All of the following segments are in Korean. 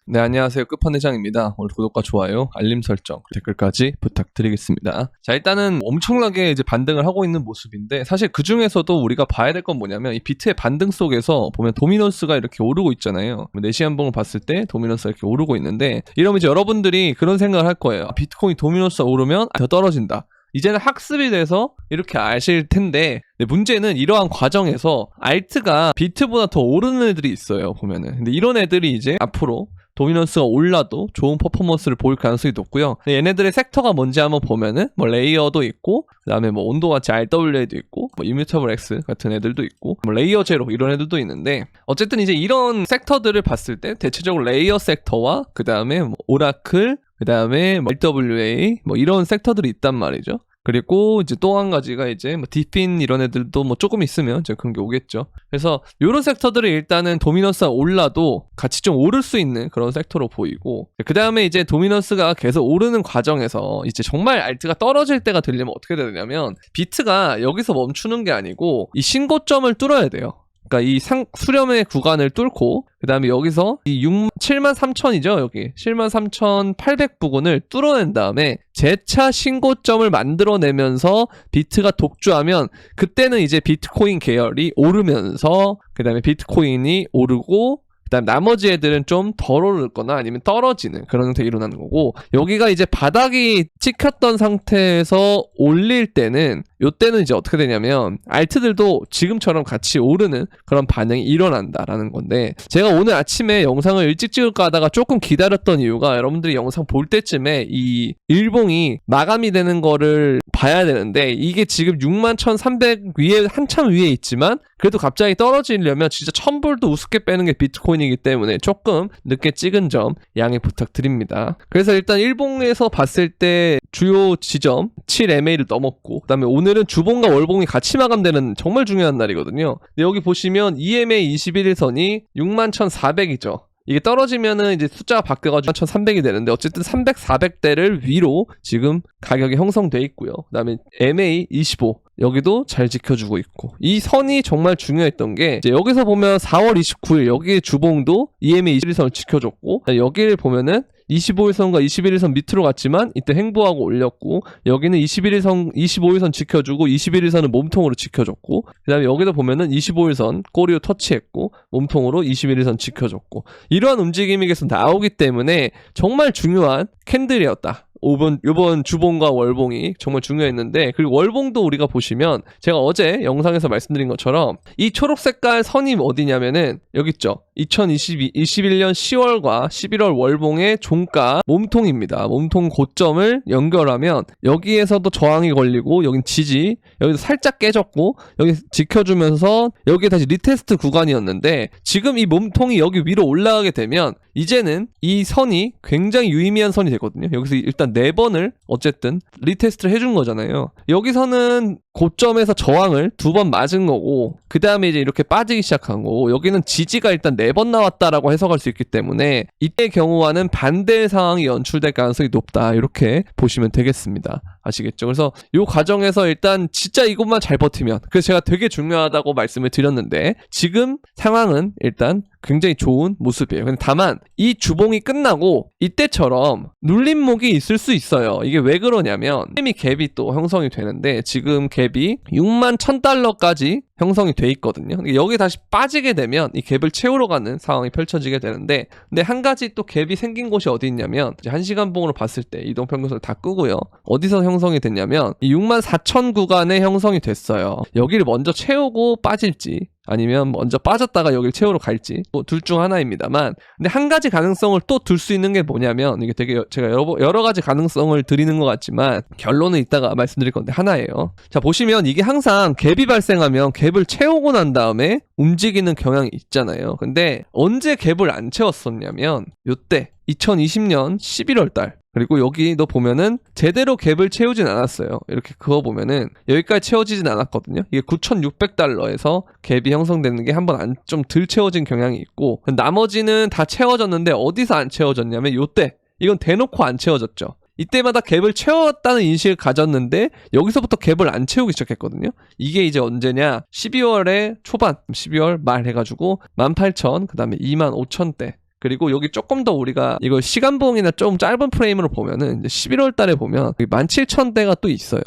네, 안녕하세요. 끝판대장입니다. 오늘 구독과 좋아요, 알림 설정, 댓글까지 부탁드리겠습니다. 자, 일단은 엄청나게 이제 반등을 하고 있는 모습인데, 사실 그 중에서도 우리가 봐야 될 건 뭐냐면, 이 비트의 반등 속에서 보면 도미넌스가 이렇게 오르고 있잖아요. 4시 한봉을 봤을 때 도미넌스가 이렇게 오르고 있는데, 이러면 이제 여러분들이 그런 생각을 할 거예요. 비트코인 도미넌스가 오르면 더 떨어진다. 이제는 학습이 돼서 이렇게 아실 텐데, 문제는 이러한 과정에서 알트가 비트보다 더 오르는 애들이 있어요, 보면은. 근데 이런 애들이 이제 앞으로 도미넌스가 올라도 좋은 퍼포먼스를 보일 가능성이 높고요. 얘네들의 섹터가 뭔지 한번 보면은 뭐 레이어도 있고, 그 다음에 뭐 온도와치 RWA도 있고, 뭐 이뮤터블 X 같은 애들도 있고, 뭐 레이어 제로 이런 애들도 있는데, 어쨌든 이제 이런 섹터들을 봤을 때 대체적으로 레이어 섹터와 그 다음에 뭐 오라클, 그 다음에 뭐 RWA 뭐 이런 섹터들이 있단 말이죠. 그리고 이제 또 한 가지가 이제 뭐 디핀 이런 애들도 뭐 조금 있으면 이제 그런 게 오겠죠. 그래서 이런 섹터들이 일단은 도미넌스가 올라도 같이 좀 오를 수 있는 그런 섹터로 보이고, 그 다음에 이제 도미넌스가 계속 오르는 과정에서 이제 정말 알트가 떨어질 때가 되려면 어떻게 되냐면, 비트가 여기서 멈추는 게 아니고 이 신고점을 뚫어야 돼요. 그러니까 이 수렴의 구간을 뚫고, 그 다음에 여기서 이 73,000이죠, 여기 73,800 부근을 뚫어낸 다음에 재차 신고점을 만들어내면서 비트가 독주하면, 그때는 이제 비트코인 계열이 오르면서 그 다음에 비트코인이 오르고, 그다음 나머지 애들은 좀 덜 오르거나 아니면 떨어지는 그런 형태가 일어나는 거고, 여기가 이제 바닥이 찍혔던 상태에서 올릴 때는, 요때는 이제 어떻게 되냐면 알트들도 지금처럼 같이 오르는 그런 반응이 일어난다라는 건데, 제가 오늘 아침에 영상을 일찍 찍을까 하다가 조금 기다렸던 이유가, 여러분들이 영상 볼 때쯤에 이 일봉이 마감이 되는 거를 봐야 되는데, 이게 지금 61,300 위에 한참 위에 있지만 그래도 갑자기 떨어지려면 진짜 1000불도 우습게 빼는 게 비트코인이기 때문에 조금 늦게 찍은 점 양해 부탁드립니다. 그래서 일단 일봉에서 봤을 때 주요 지점 7MA를 넘었고, 그 다음에 오늘은 주봉과 월봉이 같이 마감되는 정말 중요한 날이거든요. 근데 여기 보시면 EMA 21일선이 61,400이죠. 이게 떨어지면은 이제 숫자가 바뀌어가지고 1,300이 되는데, 어쨌든 300, 400대를 위로 지금 가격이 형성돼 있고요. 그 다음에 MA 25 여기도 잘 지켜주고 있고, 이 선이 정말 중요했던 게, 이제 여기서 보면 4월 29일 여기에 주봉도 EMA 21일선을 지켜줬고, 여기를 보면은 25일선과 21일선 밑으로 갔지만 이때 횡보하고 올렸고, 여기는 21일선, 25일선 지켜주고 21일선은 몸통으로 지켜줬고, 그 다음에 여기도 보면은 25일선 꼬리로 터치했고 몸통으로 21일선 지켜줬고, 이러한 움직임이 계속 나오기 때문에 정말 중요한 캔들이었다. 이번 주봉과 월봉이 정말 중요했는데, 그리고 월봉도 우리가 보시면 제가 어제 영상에서 말씀드린 것처럼 이 초록 색깔 선이 어디냐면은 여기 있죠. 2021년 10월과 11월 월봉의 종가 몸통입니다. 몸통 고점을 연결하면 여기에서도 저항이 걸리고, 여긴 지지, 여기서 살짝 깨졌고, 여기 지켜주면서 여기에 다시 리테스트 구간이었는데, 지금 이 몸통이 여기 위로 올라가게 되면 이제는 이 선이 굉장히 유의미한 선이 되거든요. 여기서 일단 4번을 어쨌든 리테스트를 해준 거잖아요. 여기서는 고점에서 저항을 2번 맞은 거고, 그 다음에 이제 이렇게 빠지기 시작한 거고, 여기는 지지가 일단 4번 나왔다라고 해석할 수 있기 때문에 이때의 경우와는 반대의 상황이 연출될 가능성이 높다, 이렇게 보시면 되겠습니다. 아시겠죠? 그래서 이 과정에서 일단 진짜 이것만 잘 버티면, 그래서 제가 되게 중요하다고 말씀을 드렸는데, 지금 상황은 일단 굉장히 좋은 모습이에요. 근데 다만 이 주봉이 끝나고 이때처럼 눌림목이 있을 수 있어요. 이게 왜 그러냐면, 이미 갭이 또 형성이 되는데, 지금 갭이 61,000달러까지 형성이 돼 있거든요. 여기 다시 빠지게 되면 이 갭을 채우러 가는 상황이 펼쳐지게 되는데, 근데 한 가지 또 갭이 생긴 곳이 어디 있냐면, 이제 1시간 봉으로 봤을 때 이동평균선을 다 끄고요, 어디서 형성이 됐냐면 이 64,000 구간에 형성이 됐어요. 여기를 먼저 채우고 빠질지, 아니면 먼저 빠졌다가 여기를 채우러 갈지, 뭐 둘 중 하나입니다만, 근데 한 가지 가능성을 또 둘 수 있는 게 뭐냐면, 이게 되게 제가 여러 가지 가능성을 드리는 것 같지만 결론은 이따가 말씀드릴 건데 하나예요. 자, 보시면 이게 항상 갭이 발생하면 갭을 채우고 난 다음에 움직이는 경향이 있잖아요. 근데 언제 갭을 안 채웠었냐면 요때 2020년 11월 달, 그리고 여기 너 보면은 제대로 갭을 채우진 않았어요. 이렇게 그거 보면은 여기까지 채워지진 않았거든요. 이게 9,600달러에서 갭이 형성되는 게 한 번 좀 덜 채워진 경향이 있고, 나머지는 다 채워졌는데 어디서 안 채워졌냐면 요때, 이건 대놓고 안 채워졌죠. 이때마다 갭을 채웠다는 인식을 가졌는데 여기서부터 갭을 안 채우기 시작했거든요. 이게 이제 언제냐, 12월의 초반, 12월 말 해가지고 18,000, 그 다음에 25,000대, 그리고 여기 조금 더 우리가 이걸 시간봉이나 좀 짧은 프레임으로 보면은 이제 11월 달에 보면 17,000대가 또 있어요.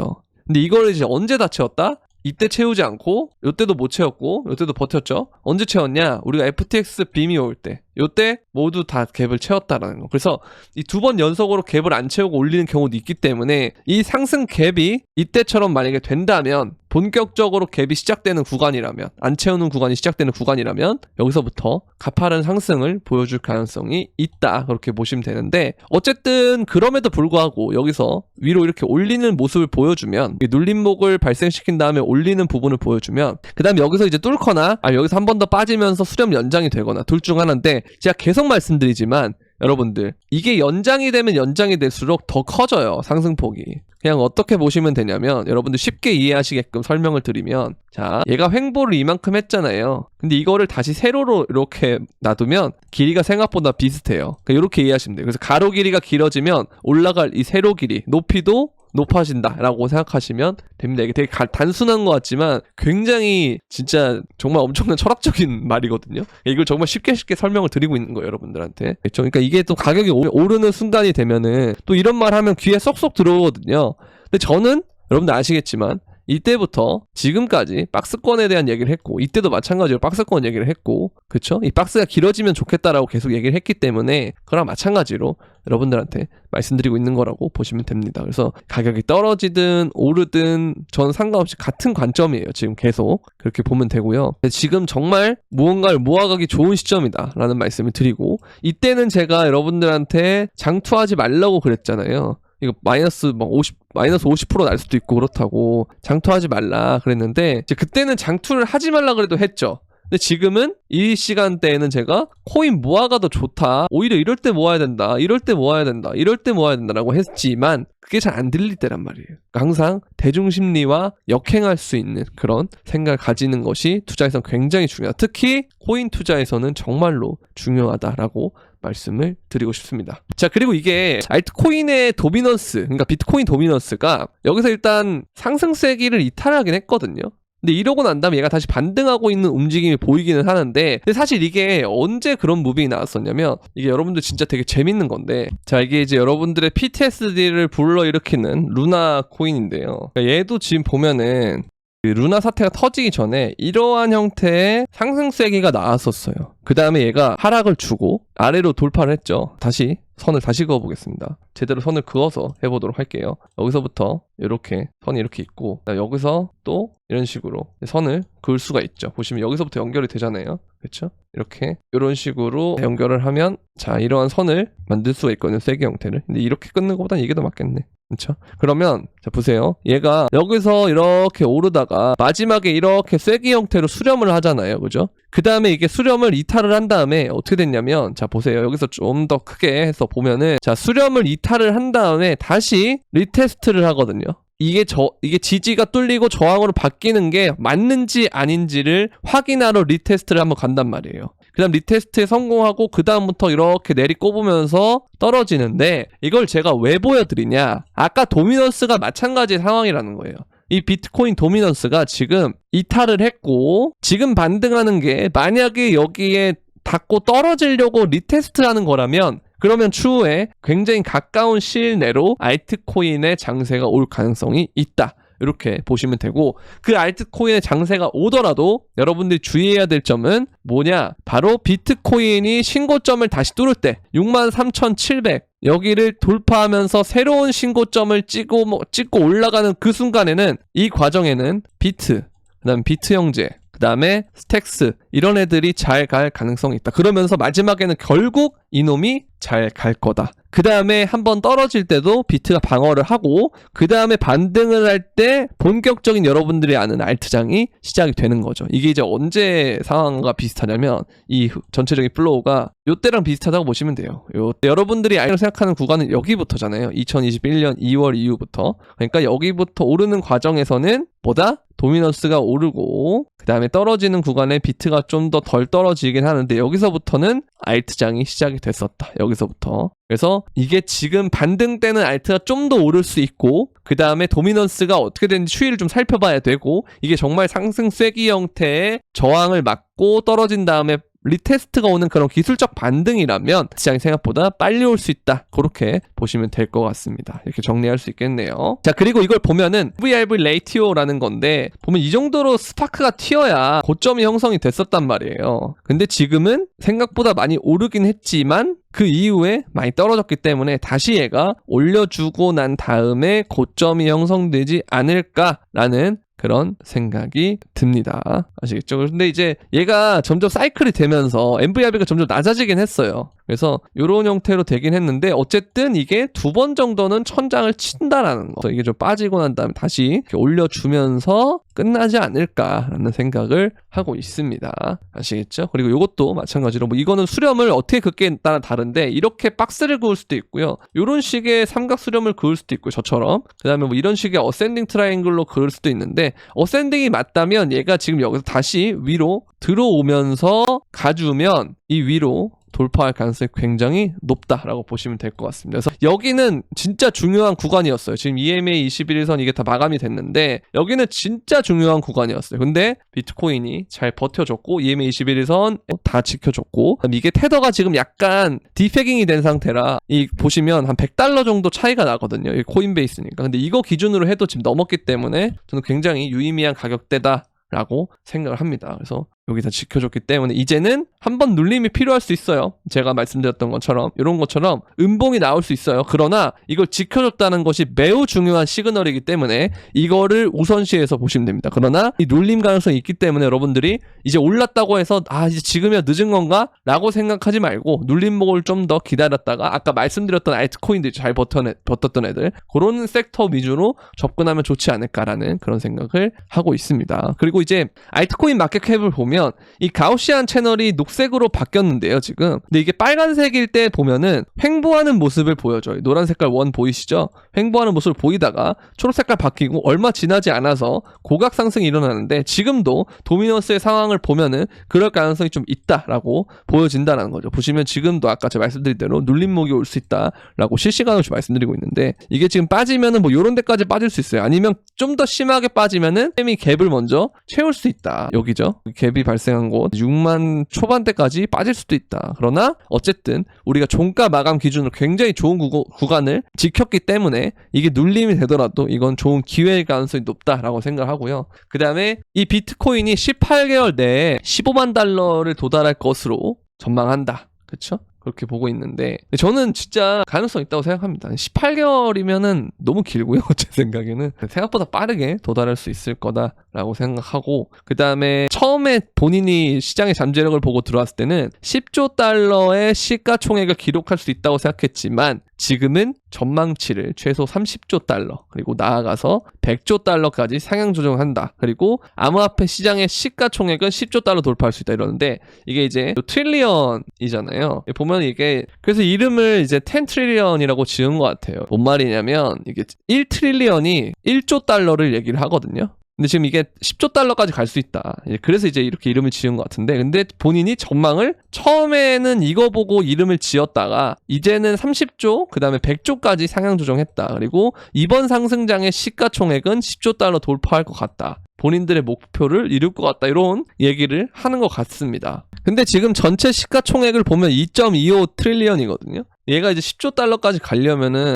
근데 이걸 이제 언제 다 채웠다? 이때 채우지 않고 요때도 못 채웠고 요때도 버텼죠. 언제 채웠냐? 우리가 FTX 빔이 올 때, 요때 모두 다 갭을 채웠다라는 거. 그래서 이 2번 연속으로 갭을 안 채우고 올리는 경우도 있기 때문에 이 상승 갭이 이때처럼 만약에 된다면, 본격적으로 갭이 시작되는 구간이라면, 안 채우는 구간이 시작되는 구간이라면 여기서부터 가파른 상승을 보여줄 가능성이 있다, 그렇게 보시면 되는데, 어쨌든 그럼에도 불구하고 여기서 위로 이렇게 올리는 모습을 보여주면, 눌림목을 발생시킨 다음에 올리는 부분을 보여주면, 그 다음에 여기서 이제 뚫거나 여기서 한 번 더 빠지면서 수렴 연장이 되거나 둘 중 하나인데, 제가 계속 말씀드리지만 여러분들, 이게 연장이 되면 연장이 될수록 더 커져요, 상승폭이. 그냥 어떻게 보시면 되냐면, 여러분들 쉽게 이해하시게끔 설명을 드리면, 자, 얘가 횡보를 이만큼 했잖아요. 근데 이거를 다시 세로로 이렇게 놔두면 길이가 생각보다 비슷해요. 그러니까 이렇게 이해하시면 돼요. 그래서 가로 길이가 길어지면 올라갈 이 세로 길이, 높이도 높아진다라고 생각하시면 됩니다. 이게 되게 단순한 것 같지만 굉장히 진짜 정말 엄청난 철학적인 말이거든요. 이걸 정말 쉽게 설명을 드리고 있는 거예요, 여러분들한테. 그렇죠? 그러니까 이게 또 가격이 오르는 순간이 되면은 또 이런 말 하면 귀에 쏙쏙 들어오거든요. 근데 저는 여러분들 아시겠지만 이때부터 지금까지 박스권에 대한 얘기를 했고, 이때도 마찬가지로 박스권 얘기를 했고, 그쵸? 이 박스가 길어지면 좋겠다라고 계속 얘기를 했기 때문에 그랑 마찬가지로 여러분들한테 말씀드리고 있는 거라고 보시면 됩니다. 그래서 가격이 떨어지든 오르든 저는 상관없이 같은 관점이에요. 지금 계속 그렇게 보면 되고요. 지금 정말 무언가를 모아가기 좋은 시점이다 라는 말씀을 드리고, 이때는 제가 여러분들한테 장투하지 말라고 그랬잖아요. 이거 마이너스 50% 날 수도 있고 그렇다고 장투하지 말라 그랬는데, 이제 그때는 장투를 하지 말라 그래도 했죠. 근데 지금은 이 시간대에는 제가 코인 모아가 더 좋다, 오히려 이럴 때 모아야 된다, 이럴 때 모아야 된다, 이럴 때 모아야 된다라고 했지만 그게 잘 안 들릴 때란 말이에요. 그러니까 항상 대중심리와 역행할 수 있는 그런 생각을 가지는 것이 투자에서는 굉장히 중요하다. 특히 코인 투자에서는 정말로 중요하다라고 말씀을 드리고 싶습니다. 자, 그리고 이게 알트코인의 도미넌스, 그러니까 비트코인 도미넌스가 여기서 일단 상승세기를 이탈하긴 했거든요. 근데 이러고 난 다음에 얘가 다시 반등하고 있는 움직임이 보이기는 하는데, 근데 사실 이게 언제 그런 무빙이 나왔었냐면, 이게 여러분들 진짜 되게 재밌는 건데, 자, 이게 이제 여러분들의 PTSD를 불러일으키는 루나 코인인데요. 그러니까 얘도 지금 보면은 그 루나 사태가 터지기 전에 이러한 형태의 상승세기가 나왔었어요. 그 다음에 얘가 하락을 주고 아래로 돌파를 했죠. 다시 선을 다시 그어보겠습니다. 제대로 선을 그어서 해보도록 할게요. 여기서부터 이렇게 선이 이렇게 있고, 여기서 또 이런 식으로 선을 그을 수가 있죠. 보시면 여기서부터 연결이 되잖아요. 그렇죠? 이렇게 이런 식으로 연결을 하면, 자, 이러한 선을 만들 수가 있거든요, 세기 형태를. 근데 이렇게 끊는 것보단 이게 더 맞겠네. 그렇죠? 그러면 자, 보세요. 얘가 여기서 이렇게 오르다가 마지막에 이렇게 쐐기 형태로 수렴을 하잖아요. 그죠? 그 다음에 이게 수렴을 이탈을 한 다음에 어떻게 됐냐면, 자, 보세요. 여기서 좀 더 크게 해서 보면은, 자, 수렴을 이탈을 한 다음에 다시 리테스트를 하거든요. 이게 지지가 뚫리고 저항으로 바뀌는 게 맞는지 아닌지를 확인하러 리테스트를 한번 간단 말이에요. 그 다음 리테스트에 성공하고 그 다음부터 이렇게 내리꼽으면서 떨어지는데, 이걸 제가 왜 보여드리냐, 아까 도미넌스가 마찬가지 상황이라는 거예요. 이 비트코인 도미넌스가 지금 이탈을 했고, 지금 반등하는 게 만약에 여기에 닿고 떨어지려고 리테스트하는 거라면, 그러면 추후에 굉장히 가까운 시일 내로 알트코인의 장세가 올 가능성이 있다, 이렇게 보시면 되고, 그 알트코인의 장세가 오더라도 여러분들이 주의해야 될 점은 뭐냐, 바로 비트코인이 신고점을 다시 뚫을 때 63,700 여기를 돌파하면서 새로운 신고점을 찍고 올라가는 그 순간에는, 이 과정에는 비트, 그 다음 비트 형제, 그 다음에 스택스, 이런 애들이 잘 갈 가능성이 있다. 그러면서 마지막에는 결국 이놈이 잘 갈 거다. 그 다음에 한번 떨어질 때도 비트가 방어를 하고, 그 다음에 반등을 할 때 본격적인 여러분들이 아는 알트장이 시작이 되는 거죠. 이게 이제 언제 상황과 비슷하냐면, 이 전체적인 플로우가 요때랑 비슷하다고 보시면 돼요. 요때 여러분들이 알고 생각하는 구간은 여기부터잖아요. 2021년 2월 이후부터. 그러니까 여기부터 오르는 과정에서는 뭐다? 도미넌스가 오르고, 그 다음에 떨어지는 구간에 비트가 좀 더 덜 떨어지긴 하는데, 여기서부터는 알트장이 시작이 됐었다. 여기서부터. 그래서 이게 지금 반등 때는 알트가 좀 더 오를 수 있고, 그 다음에 도미넌스가 어떻게 되는지 추이를 좀 살펴봐야 되고, 이게 정말 상승 쐐기 형태의 저항을 막고 떨어진 다음에 리테스트가 오는 그런 기술적 반등이라면 시장이 생각보다 빨리 올 수 있다. 그렇게 보시면 될 것 같습니다. 이렇게 정리할 수 있겠네요. 자, 그리고 이걸 보면은 VRV 레이티오라는 건데 보면 이 정도로 스파크가 튀어야 고점이 형성이 됐었단 말이에요. 근데 지금은 생각보다 많이 오르긴 했지만 그 이후에 많이 떨어졌기 때문에 다시 얘가 올려주고 난 다음에 고점이 형성되지 않을까라는 그런 생각이 듭니다. 아시겠죠? 근데 이제 얘가 점점 사이클이 되면서 MVRV가 점점 낮아지긴 했어요. 그래서 이런 형태로 되긴 했는데 어쨌든 이게 2번 정도는 천장을 친다라는 거. 이게 좀 빠지고 난 다음에 다시 이렇게 올려주면서 끝나지 않을까라는 생각을 하고 있습니다. 아시겠죠? 그리고 이것도 마찬가지로 뭐 이거는 수렴을 어떻게 긋기에 따라 다른데 이렇게 박스를 그을 수도 있고요. 이런 식의 삼각 수렴을 그을 수도 있고요. 저처럼. 그 다음에 뭐 이런 식의 어센딩 트라이앵글로 그을 수도 있는데 어센딩이 맞다면 얘가 지금 여기서 다시 위로 들어오면서 가주면 이 위로 돌파할 가능성이 굉장히 높다라고 보시면 될 것 같습니다. 그래서 여기는 진짜 중요한 구간이었어요. 지금 EMA 21일선 이게 다 마감이 됐는데 여기는 진짜 중요한 구간이었어요. 근데 비트코인이 잘 버텨줬고 EMA 21일선 다 지켜줬고 이게 테더가 지금 약간 디패깅이 된 상태라 이 보시면 한 $100 정도 차이가 나거든요. 이 코인베이스니까. 근데 이거 기준으로 해도 지금 넘었기 때문에 저는 굉장히 유의미한 가격대다 라고 생각을 합니다. 그래서 여기서 지켜줬기 때문에 이제는 한번 눌림이 필요할 수 있어요. 제가 말씀드렸던 것처럼 이런 것처럼 음봉이 나올 수 있어요. 그러나 이걸 지켜줬다는 것이 매우 중요한 시그널이기 때문에 이거를 우선시해서 보시면 됩니다. 그러나 이 눌림 가능성이 있기 때문에 여러분들이 이제 올랐다고 해서 이제 지금이야 늦은 건가? 라고 생각하지 말고 눌림목을 좀 더 기다렸다가 아까 말씀드렸던 알트코인들이 잘 버텼던 애들 그런 섹터 위주로 접근하면 좋지 않을까라는 그런 생각을 하고 있습니다. 그리고 이제 알트코인 마켓캡을 보면 이 가우시안 채널이 녹색으로 바뀌었는데요 지금. 근데 이게 빨간색일 때 보면은 횡보하는 모습을 보여줘요. 노란 색깔 원 보이시죠? 횡보하는 모습을 보이다가 초록색깔 바뀌고 얼마 지나지 않아서 고각 상승이 일어나는데 지금도 도미넌스의 상황을 보면은 그럴 가능성이 좀 있다라고 보여진다는 거죠. 보시면 지금도 아까 제가 말씀드린 대로 눌림목이 올 수 있다라고 실시간으로 말씀드리고 있는데 이게 지금 빠지면은 뭐 요런 데까지 빠질 수 있어요. 아니면 좀 더 심하게 빠지면은 이 갭을 먼저 채울 수 있다. 여기죠. 갭이 발생한 곳 6만 초반대까지 빠질 수도 있다. 그러나 어쨌든 우리가 종가 마감 기준으로 굉장히 좋은 구간을 지켰기 때문에 이게 눌림이 되더라도 이건 좋은 기회일 가능성이 높다라고 생각하고요. 그 다음에 이 비트코인이 18개월 내에 $15만 도달할 것으로 전망한다. 그쵸? 그렇게 보고 있는데 저는 진짜 가능성 있다고 생각합니다. 18개월이면은 너무 길고요. 제 생각에는 생각보다 빠르게 도달할 수 있을 거다라고 생각하고 그 다음에 처음에 본인이 시장의 잠재력을 보고 들어왔을 때는 10조 달러의 시가총액을 기록할 수 있다고 생각했지만 지금은 전망치를 최소 30조 달러 그리고 나아가서 100조 달러까지 상향 조정한다. 그리고 암호화폐 시장의 시가총액은 10조 달러 돌파할 수 있다 이러는데 이게 이제 트릴리언이잖아요. 보면 이게 그래서 이름을 이제 10 트릴리언이라고 지은 것 같아요. 뭔 말이냐면 이게 1 트릴리언이 1조 달러를 얘기를 하거든요. 근데 지금 이게 10조 달러까지 갈 수 있다. 그래서 이제 이렇게 이름을 지은 것 같은데 근데 본인이 전망을 처음에는 이거 보고 이름을 지었다가 이제는 30조 그 다음에 100조까지 상향 조정했다. 그리고 이번 상승장의 시가총액은 10조 달러 돌파할 것 같다. 본인들의 목표를 이룰 것 같다. 이런 얘기를 하는 것 같습니다. 근데 지금 전체 시가총액을 보면 2.25 트릴리언이거든요. 얘가 이제 10조 달러까지 가려면은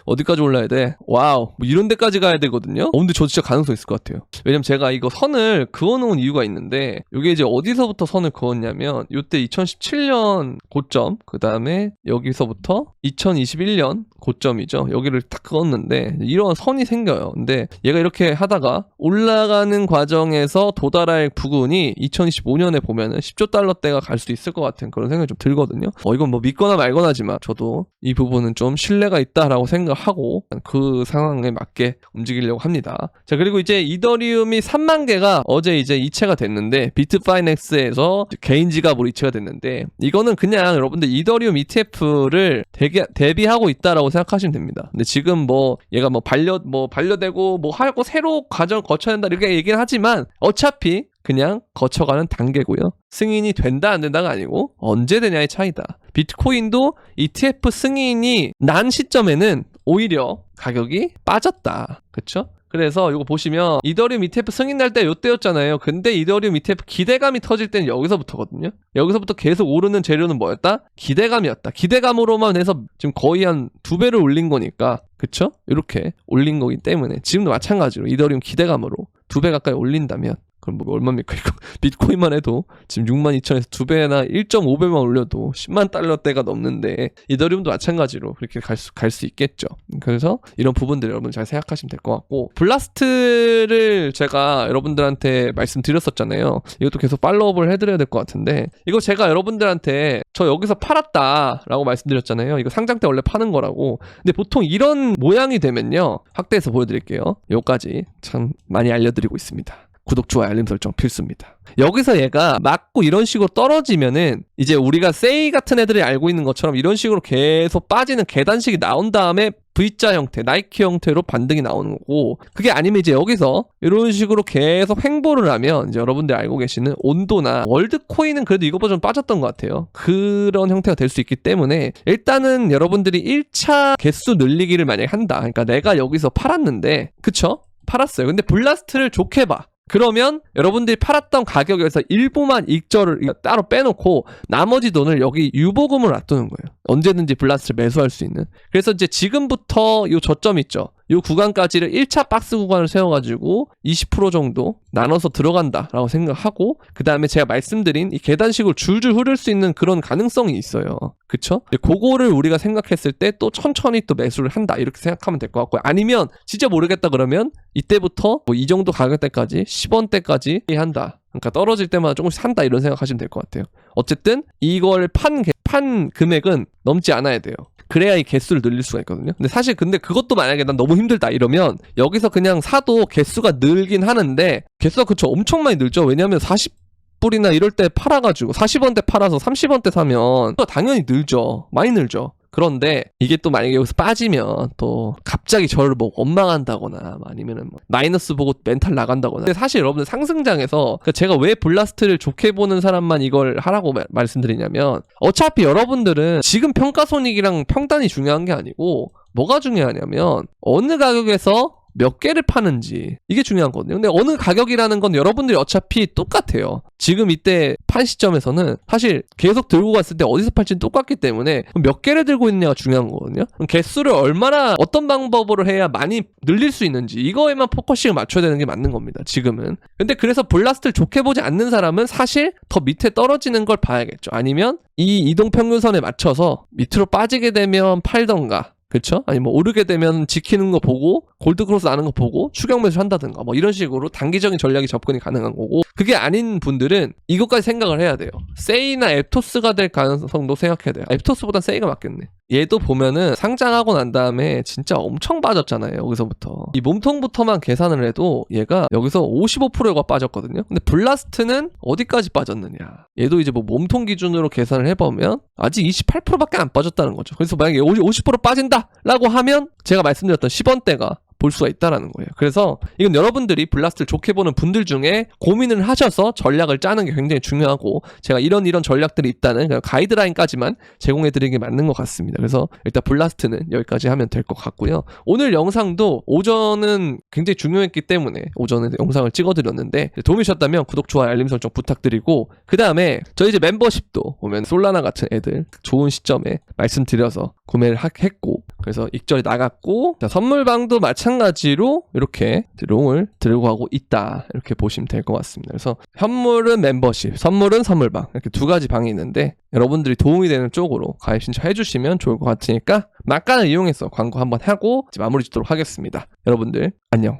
어디까지 올라야 돼? 와우, 뭐 이런 데까지 가야 되거든요. 근데 저 진짜 가능성 있을 것 같아요. 왜냐면 제가 이거 선을 그어놓은 이유가 있는데 이게 이제 어디서부터 선을 그었냐면 이때 2017년 고점 그 다음에 여기서부터 2021년 고점이죠. 여기를 딱 그었는데 이런 선이 생겨요. 근데 얘가 이렇게 하다가 올라가는 과정에서 도달할 부근이 2025년에 보면은 10조 달러대가 갈 수도 있을 것 같은 그런 생각이 좀 들거든요. 이건 뭐 믿거나 말거나지만 저도 이 부분은 좀 신뢰가 있다라고 생각하고 그 상황에 맞게 움직이려고 합니다. 자, 그리고 이제 이더리움이 3만 개가 어제 이제 이체가 됐는데 비트파이넥스에서 개인 지갑으로 이체가 됐는데 이거는 그냥 여러분들 이더리움 ETF를 대비하고 있다라고 생각하시면 됩니다. 근데 지금 뭐 얘가 뭐 반려되고 뭐 하고 새로 과정 거쳐야 된다 이렇게 얘기는 하지만 어차피 그냥 거쳐가는 단계고요. 승인이 된다 안 된다가 아니고 언제 되냐의 차이다. 비트코인도 ETF 승인이 난 시점에는 오히려 가격이 빠졌다. 그쵸? 그래서 이거 보시면 이더리움 ETF 승인 날 때 요때였잖아요. 근데 이더리움 ETF 기대감이 터질 때는 여기서부터거든요. 여기서부터 계속 오르는 재료는 뭐였다? 기대감이었다. 기대감으로만 해서 지금 거의 한 2배를 올린 거니까, 그쵸? 이렇게 올린 거기 때문에 지금도 마찬가지로 이더리움 기대감으로 2배 가까이 올린다면, 그럼 뭐 얼마입니까? 이거 비트코인만 해도 지금 62,000에서 2배나 1.5배만 올려도 10만 달러대가 넘는데, 이더리움도 마찬가지로 그렇게 갈 수 있겠죠. 그래서 이런 부분들 여러분 잘 생각하시면 될 것 같고, 블라스트를 제가 여러분들한테 말씀드렸었잖아요. 이것도 계속 팔로우업을 해드려야 될 것 같은데, 이거 제가 여러분들한테 저 여기서 팔았다라고 말씀드렸잖아요. 이거 상장 때 원래 파는 거라고. 근데 보통 이런 모양이 되면요, 확대해서 보여드릴게요. 요까지 참 많이 알려드리고 있습니다. 구독, 좋아요, 알림 설정 필수입니다. 여기서 얘가 맞고 이런 식으로 떨어지면은 이제 우리가 세이 같은 애들이 알고 있는 것처럼 이런 식으로 계속 빠지는 계단식이 나온 다음에 V자 형태, 나이키 형태로 반등이 나오는 거고, 그게 아니면 이제 여기서 이런 식으로 계속 횡보를 하면 이제 여러분들이 알고 계시는 온도나 월드코인은 그래도 이것보다 좀 빠졌던 것 같아요. 그런 형태가 될 수 있기 때문에 일단은 여러분들이 1차 개수 늘리기를 만약에 한다. 그러니까 내가 여기서 팔았는데, 그쵸? 팔았어요. 근데 블라스트를 좋게 봐. 그러면 여러분들이 팔았던 가격에서 일부만 익절을 따로 빼놓고 나머지 돈을 여기 유보금을 놔두는 거예요. 언제든지 블라스트를 매수할 수 있는. 그래서 이제 지금부터 요 저점 있죠. 요 구간까지를 1차 박스 구간을 세워가지고 20% 정도 나눠서 들어간다라고 생각하고, 그 다음에 제가 말씀드린 이 계단식으로 줄줄 흐를 수 있는 그런 가능성이 있어요. 그쵸? 그거를 우리가 생각했을 때 또 천천히 또 매수를 한다, 이렇게 생각하면 될 것 같고요. 아니면 진짜 모르겠다 그러면 이때부터 뭐 이 정도 가격대까지 10원대까지 한다. 그러니까 떨어질 때마다 조금씩 산다, 이런 생각하시면 될 것 같아요. 어쨌든 이걸 판 금액은 넘지 않아야 돼요. 그래야 이 개수를 늘릴 수가 있거든요. 근데 사실 그것도 만약에 난 너무 힘들다 이러면 여기서 그냥 사도 개수가 늘긴 하는데, 개수가 그쵸 엄청 많이 늘죠. 왜냐면 40불이나 이럴 때 팔아가지고 40원대 팔아서 30원대 사면 당연히 늘죠. 많이 늘죠. 그런데 이게 또 만약에 여기서 빠지면 또 갑자기 저를 뭐 원망한다거나 아니면은 뭐 마이너스 보고 멘탈 나간다거나. 근데 사실 여러분들 상승장에서 제가 왜 블라스트를 좋게 보는 사람만 이걸 하라고 말씀드리냐면, 어차피 여러분들은 지금 평가손익이랑 평단이 중요한 게 아니고 뭐가 중요하냐면 어느 가격에서 몇 개를 파는지, 이게 중요한 거거든요. 근데 어느 가격이라는 건 여러분들이 어차피 똑같아요. 지금 이때 판 시점에서는 사실 계속 들고 갔을 때 어디서 팔지는 똑같기 때문에 몇 개를 들고 있느냐가 중요한 거거든요. 그럼 개수를 얼마나 어떤 방법으로 해야 많이 늘릴 수 있는지, 이거에만 포커싱을 맞춰야 되는 게 맞는 겁니다. 지금은. 근데 그래서 블라스트를 좋게 보지 않는 사람은 사실 더 밑에 떨어지는 걸 봐야겠죠. 아니면 이 이동평균선에 맞춰서 밑으로 빠지게 되면 팔던가, 그쵸? 아니 뭐 오르게 되면 지키는 거 보고 골드크로스 나는 거 보고 추격 매수 한다든가 뭐 이런 식으로 단기적인 전략이 접근이 가능한 거고, 그게 아닌 분들은 이것까지 생각을 해야 돼요. 세이나 앱토스가 될 가능성도 생각해야 돼요. 앱토스보단 세이가 맞겠네. 얘도 보면은 상장하고 난 다음에 진짜 엄청 빠졌잖아요. 여기서부터 이 몸통부터만 계산을 해도 얘가 여기서 55%가 빠졌거든요. 근데 블라스트는 어디까지 빠졌느냐, 얘도 이제 뭐 몸통 기준으로 계산을 해보면 아직 28%밖에 안 빠졌다는 거죠. 그래서 만약에 50% 빠진다 라고 하면 제가 말씀드렸던 10원대가 볼 수가 있다라는 거예요. 그래서 이건 여러분들이 블라스트를 좋게 보는 분들 중에 고민을 하셔서 전략을 짜는 게 굉장히 중요하고, 제가 이런 전략들이 있다는 가이드라인까지만 제공해드리는 게 맞는 것 같습니다. 그래서 일단 블라스트는 여기까지 하면 될 것 같고요. 오늘 영상도 오전은 굉장히 중요했기 때문에 오전에 영상을 찍어드렸는데, 도움이 되셨다면 구독, 좋아요, 알림 설정 부탁드리고, 그 다음에 저희 이제 membership도 보면 솔라나 같은 애들 좋은 시점에 말씀드려서 구매를 했고, 그래서 익절이 나갔고, 선물방도 마찬가지로 이렇게 롱을 들고 가고 있다, 이렇게 보시면 될 것 같습니다. 그래서 현물은 멤버십, 선물은 선물방, 이렇게 두 가지 방이 있는데 여러분들이 도움이 되는 쪽으로 가입 신청해 주시면 좋을 것 같으니까 막간을 이용해서 광고 한번 하고 이제 마무리 짓도록 하겠습니다. 여러분들 안녕.